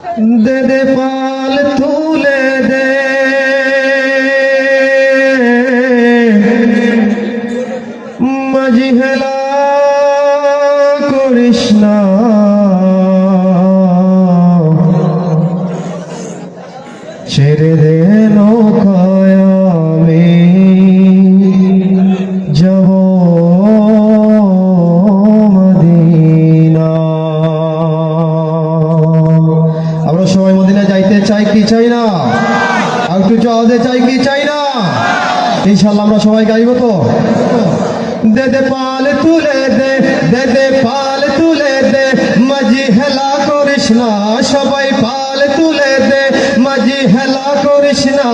দে দে পাল তুলে দে মাঝি হেলা করিস না ছেড়ে দে নৌকায় আমি যাব মদিনা। আমরা সবাই মদিনা যাইতে চাই কি চাই না? আর একটু জবাবে চাই কি চাই না? ইনশাআল্লাহ আমরা সবাই গাইব তো। দে দে পাল তুলে দে, দে দে পাল তুলে দে মাঝি হেলা করিস না, সবাই পাল তুলে দে মাঝি হেলা করিস না,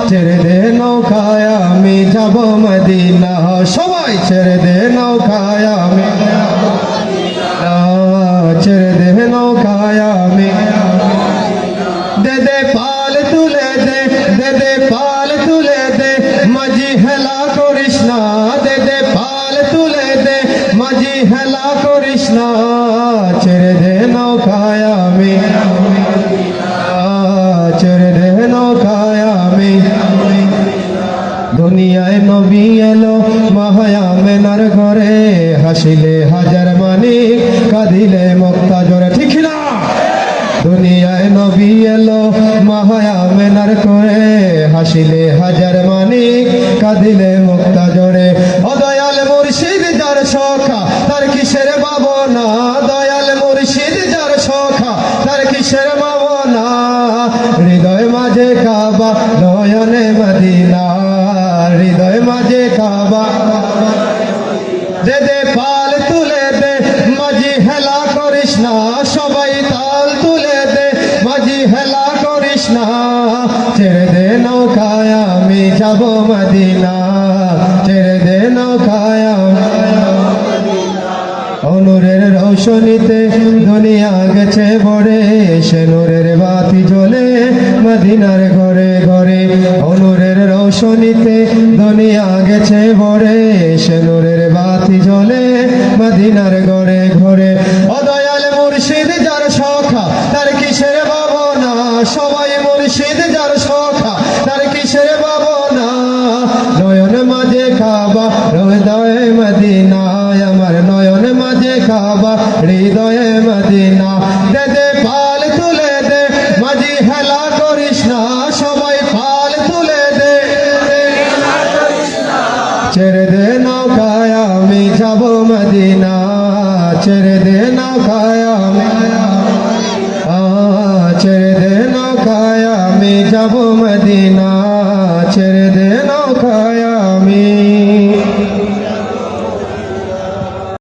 ছেড়ে দে নৌকায় আমি যাব মদিনা, সবাই ছেড়ে দে নৌকায় আমি, ছেড়ে দে নৌকায় আমি, দে দে পাল তুলে দে, দে দে পাল তুলে দে মাঝি হেলা করিস না, দে দে পাল তুলে দে মাঝি হেলা করিস না, ছেড়ে দে নৌকায় আমি, ছেড়ে দে নৌকায় আমি। দুনিয়ায় নবী এলো মায়া মেনার ঘরে, হাসিলে হাজার মানিক কাঁদিলে মুক্তা জোরে, ঠিক না? দুনিয়ায় নবী এলো মায়া মেনার করে, হাসিলে হাজার মানিক কাঁদিলে মুক্তা জোরে। ও দয়াল মুর্শিদ যার সখা তার কিসের ভাবনা, দয়াল মুর্শিদ যার সখা তার কিসের ভাবনা, হৃদয় মাঝে কাবা নয়নে মদিনা, হৃদয় মাঝে কাবা। দে দে পাল তুলে দে মাঝি হেলা করিস না, সবাই তাল তুলে দে মাঝি হেলা করিস না, ছেড়ে দে নৌকায় আমি যাব মদিনা, ছেড়ে দে নৌকায় আমি। নূরের রৌশনীতে দুনিয়া গেছে ভরে, সে নূরের বাতি জ্বলে মদিনার ঘরে ঘরে, নূরের রৌশনীতে দুনিয়া গেছে ভরে, সে নূরের বাতি জ্বলে মদিনার ঘরে ঘরে। ও দয়াল মুর্শিদ যার সখা তার কিসের ভাবনা, সবাই মুর্শিদ যার সখা তার কিসের ভাবনা, নয়ন মাঝে কাবা হৃদয়ে মদিনা, আমার নয়ন মাঝে কাবা হৃদয়ে মদিনা। দে দে পাল তুলে দে মাঝি হেলা করিস না, সবাই পাল তুলে দে, ছেড়ে দে নৌকায় আমি যাব মদিনা, ছেড়ে দে নৌকায় আমি, ছেড়ে দে নৌকায় আমি যাব মদিনা, ছেড়ে দে নৌকায় আমি।